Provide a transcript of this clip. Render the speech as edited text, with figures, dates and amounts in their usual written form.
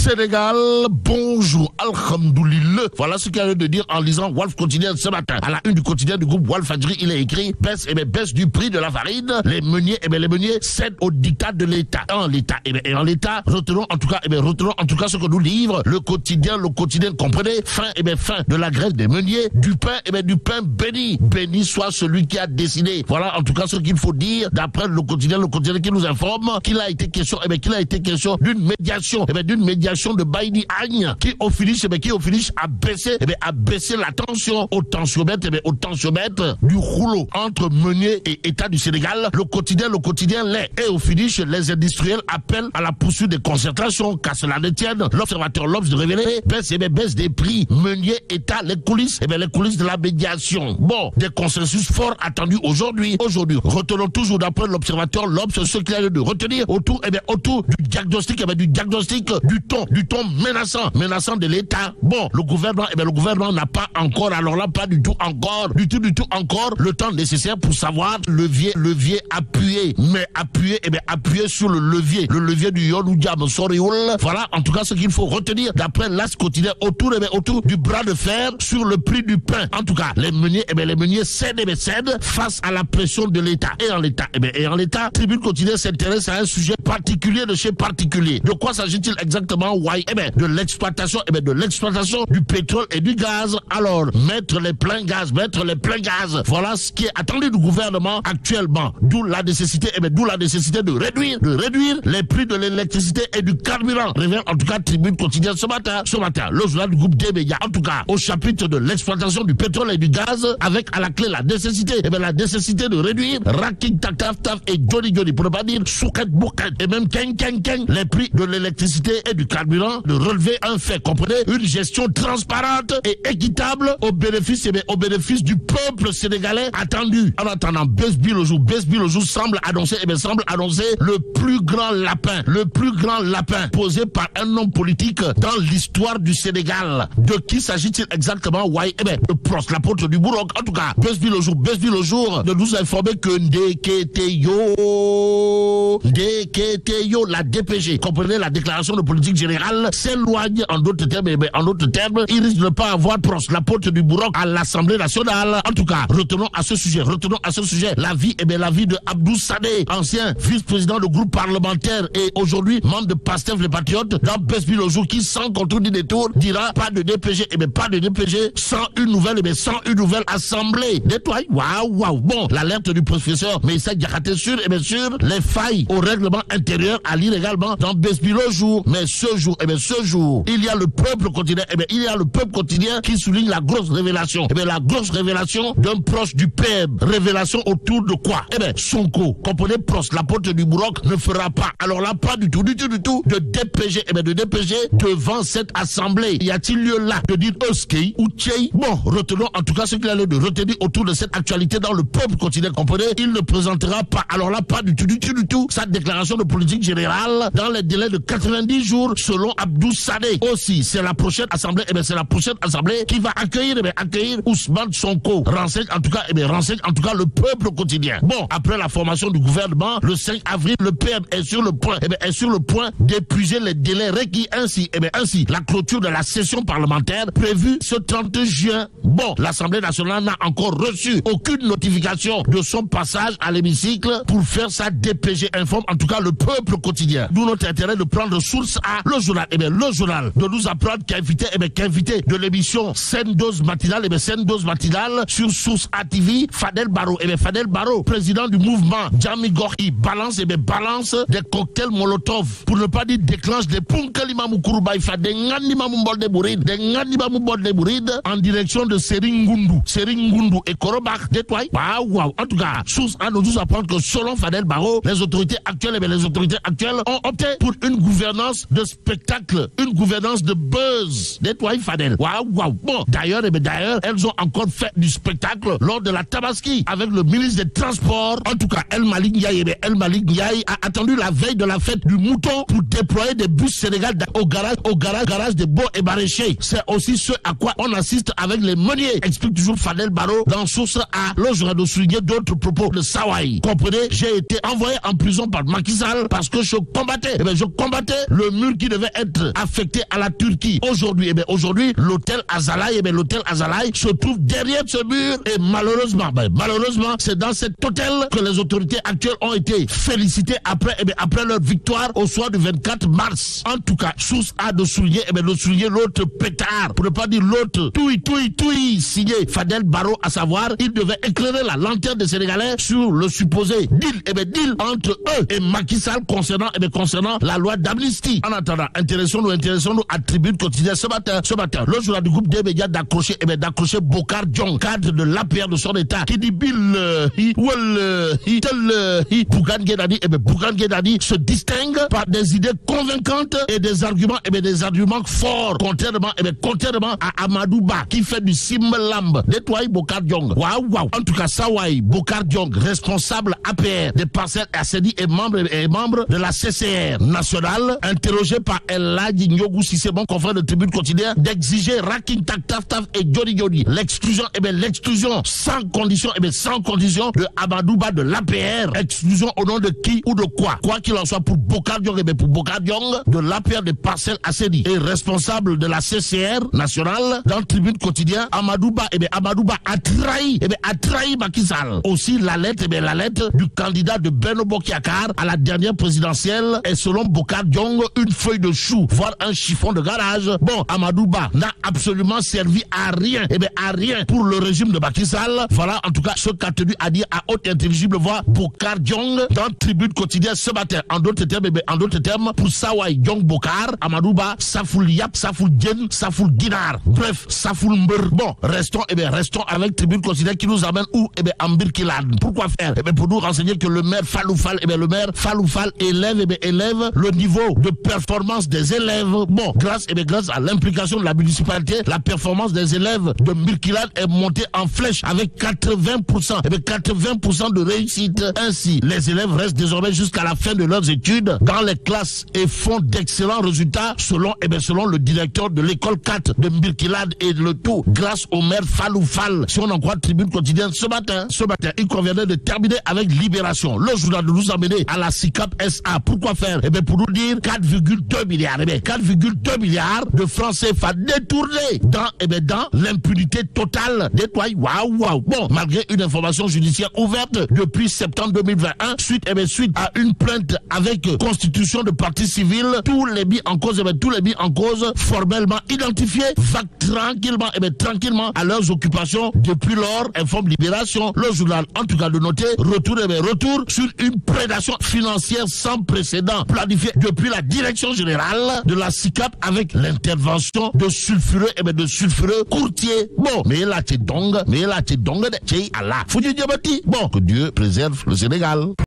Sénégal, bonjour, alhamdoulilah. Voilà ce qu'il a de dire en lisant Walf Quotidien ce matin. À la une du quotidien du groupe Walfadjri, il est écrit baisse du prix de la farine. Les meuniers, les meuniers cèdent au diktat de l'État. En l'État, retenons en tout cas ce que nous livre le quotidien, comprenez, fin de la grève des meuniers, du pain béni. Béni soit celui qui a décidé. Voilà en tout cas ce qu'il faut dire d'après le quotidien qui nous informe qu'il a été question d'une médiation de Baïdi Agne qui au finish a baissé la tension au tensiomètre du rouleau entre meunier et État du Sénégal. Le quotidien l'est. Et au finish, les industriels appellent à la poursuite des concertations, qu'à cela ne tienne. L'observateur l'obs de révéler baisse des prix. Meunier, État, les coulisses de la médiation. Bon, des consensus forts attendus aujourd'hui. Retenons toujours d'après l'observateur l'obs ce qu'il a de retenir autour du diagnostic, du ton menaçant de l'État. Bon, le gouvernement n'a pas encore, pas du tout encore, le temps nécessaire pour savoir levier appuyer, mais appuyer sur le levier du Yonou Diam Sorioul. Voilà, en tout cas, ce qu'il faut retenir d'après l'As quotidien autour du bras de fer sur le prix du pain. En tout cas, les meuniers cèdent face à la pression de l'État. Et en l'État, Tribune quotidien s'intéresse à un sujet particulier de chez particulier. De quoi s'agit-il exactement? De l'exploitation, du pétrole et du gaz. Alors, mettre les pleins gaz. Voilà ce qui est attendu du gouvernement actuellement. D'où la nécessité de réduire les prix de l'électricité et du carburant. Révèle en tout cas Tribune quotidien ce matin, le journal du groupe D-Média. En tout cas, au chapitre de l'exploitation du pétrole et du gaz, avec à la clé la nécessité de réduire Raking Taf et Johnny, pour ne pas dire Souket Bouket et même Keng les prix de l'électricité et du carburant, de relever un fait, comprenez, une gestion transparente et équitable au bénéfice du peuple sénégalais attendu. En attendant, Besbi le jour semble annoncer le plus grand lapin posé par un homme politique dans l'histoire du Sénégal. De qui s'agit-il exactement? De Prost, l'apôtre du Bourroc. En tout cas, Besbi le jour de nous informer que Ndeketeyo, la DPG, comprenez, la déclaration de politique générale, s'éloigne en d'autres termes, il risque de ne pas avoir Prost, l'apôtre du Bourroc, à l'Assemblée nationale. En tout cas, retenons à ce sujet l'avis de Abdou Sadé, ancien vice-président du groupe parlementaire et aujourd'hui membre de Pastef les Patriotes, dans Besbi le jour, qui sans contour ni détour dira pas de DPG, sans une nouvelle assemblée. Nettoie. Waouh. Bon, l'alerte du professeur Meïssa Diakhaté sur les failles au règlement intérieur à lire également dans Besbi le jour. Mais ce jour, il y a le peuple quotidien, qui souligne la grosse révélation. La grosse révélation d'un proche du PM. Révélation autour de quoi? Sonko, comprenez, Prost, l'apôtre du Bourroc, ne fera pas. Alors là, pas du tout, de DPG, devant cette assemblée. Y a-t-il lieu là de dire Oskei ou Tchei? Bon, retenons en tout cas ce qu'il a lieu de retenir autour de cette actualité dans le peuple quotidien, comprenez, il ne présentera pas. Alors là, pas du tout, sa déclaration de politique générale dans les délais de 90 jours, selon Abdou Sadé. Aussi, c'est la prochaine assemblée, qui va accueillir Ousmane Sonko. Renseigne en tout cas le peuple quotidien. Bon, après la formation du gouvernement, le 5 avril, le PM est sur le point d'épuiser les délais requis. Ainsi, la clôture de la session parlementaire prévue ce 30 juin. Bon, l'Assemblée nationale n'a encore reçu aucune notification de son passage à l'hémicycle pour faire sa DPG, informe en tout cas le peuple quotidien. D'où notre intérêt de prendre source à le journal. Le journal de nous apprendre qu'invité de l'émission Scène Dose Matinale, sur Source ATV, Fadel Barro, président du mouvement Djami Gorki, balance des cocktails Molotov, pour ne pas dire déclenche des Punkalimamou Kouroubaï Fadel Ngandimamou Bolde Bouride en direction de Seringundu et Korobak. Waouh. En tout cas, Source A nous apprend que selon Fadel Barro, les autorités actuelles ont opté pour une gouvernance de spectacle, une gouvernance de buzz. Nettoie Fadel. Waouh. Bon, d'ailleurs, elles ont encore fait du spectacle lors de la Tabaski avec le ministre des Transports. En tout cas, El Malik Ndiaye a attendu la veille de la fête du mouton pour déployer des bus Sénégal au garage de Beau et Maraîcher. C'est aussi ce à quoi on assiste avec les meuniers, explique toujours Fadel Barro dans Source A. Là, j'aurais de souligner d'autres propos de Sawai. Comprenez, j'ai été envoyé en prison par Macky Sall parce que je combattais le mur qui devait être affecté à la Turquie. Aujourd'hui, aujourd'hui, l'hôtel Azalai, l'hôtel Azalai se trouve derrière ce mur et malheureusement, c'est dans cet hôtel que les autorités actuelles ont été félicitées après leur victoire au soir du 24 mars. En tout cas, source a de souligner, l'autre pétard, pour ne pas dire l'autre touille, signé Fadel Barro, à savoir, il devait éclairer la lanterne des Sénégalais sur le supposé deal entre eux et Macky Sall concernant la loi d'amnistie. En attendant, intéressons-nous à Tribune Quotidienne ce matin, le journal du groupe des médias d'accrocher Bokar Djong, cadre de l'APR de son état, qui dit Bougane Gueye se distingue par des idées convaincantes et des arguments forts, contrairement à Amadou Ba, qui fait du simlambe. Nettoie Bokar Djong. Waouh. En tout cas, Sawai Bokar Djong, responsable APR des parcelles Assedi et membre de la CCR nationale, interrogé par El Hadji Ndiogou Cissé, bon confrère de Tribune Quotidienne, d'exiger Raking Tak Taf et Joni l'exclusion sans condition de Amadou Ba de l'APR. Exclusion au nom de qui ou de quoi? Quoi qu'il en soit, pour Bokar Djong, de l'APR des parcelles Assedi et responsable de la CCR nationale, dans Tribune Quotidienne, Amadou Ba a trahi Macky Sall. Aussi la lettre du candidat de Benno Bokk Yakaar à la dernière présidentielle est selon Bokar Djong une feuille de chou, voire un chiffon de garage. Bon, Amadou Ba n'a absolument servi à rien, pour le régime de Macky Sall. Voilà en tout cas ce qu'a tenu à dire à haute intelligible voix Bokar Djong dans Tribune Quotidienne ce matin. En d'autres termes, pour Sawai Djong Bokar, Amadou Ba, Safoul Yap, Safoul Djen, Safoul Guinar. Bref, Safoul Mbeur. Bon, restons avec Tribune Quotidienne qui nous amène où? En Birkelane. Pourquoi faire? Pour nous renseigner que le maire Faloufal, élève le niveau de performance des élèves. Bon, grâce à l'implication de la municipalité, la performance des élèves de Birkelane est montée en flèche avec 80%. 80% de réussite. Ainsi, les élèves restent désormais jusqu'à la fin de leurs études dans les classes et font d'excellents résultats selon le directeur de l'école 4 de Birkelane, et le tout grâce au maire Faloufal. Si on en croit Tribune Quotidienne ce matin, il conviendrait de terminer avec Libération. Le journal de nous amener à la SICAP SA. Pourquoi faire? Pour nous dire 4,2 milliards. 4,2 milliards de francs CFA détournés dans l'impunité totale. Waouh. Bon, malgré une information judiciaire ouverte depuis septembre 2021, suite à une plainte avec constitution de partie civile, tous les biens en cause formellement identifiés vaquent tranquillement à leurs occupations. Depuis lors, informe Libération. Le journal, en tout cas, de noter retour sur une prédation financière sans précédent planifiée depuis la direction générale de la SICAP avec l'intervention de sulfureux courtiers. Bon, mais là, t'es donc, Allah. Bon, que Dieu préserve le Sénégal.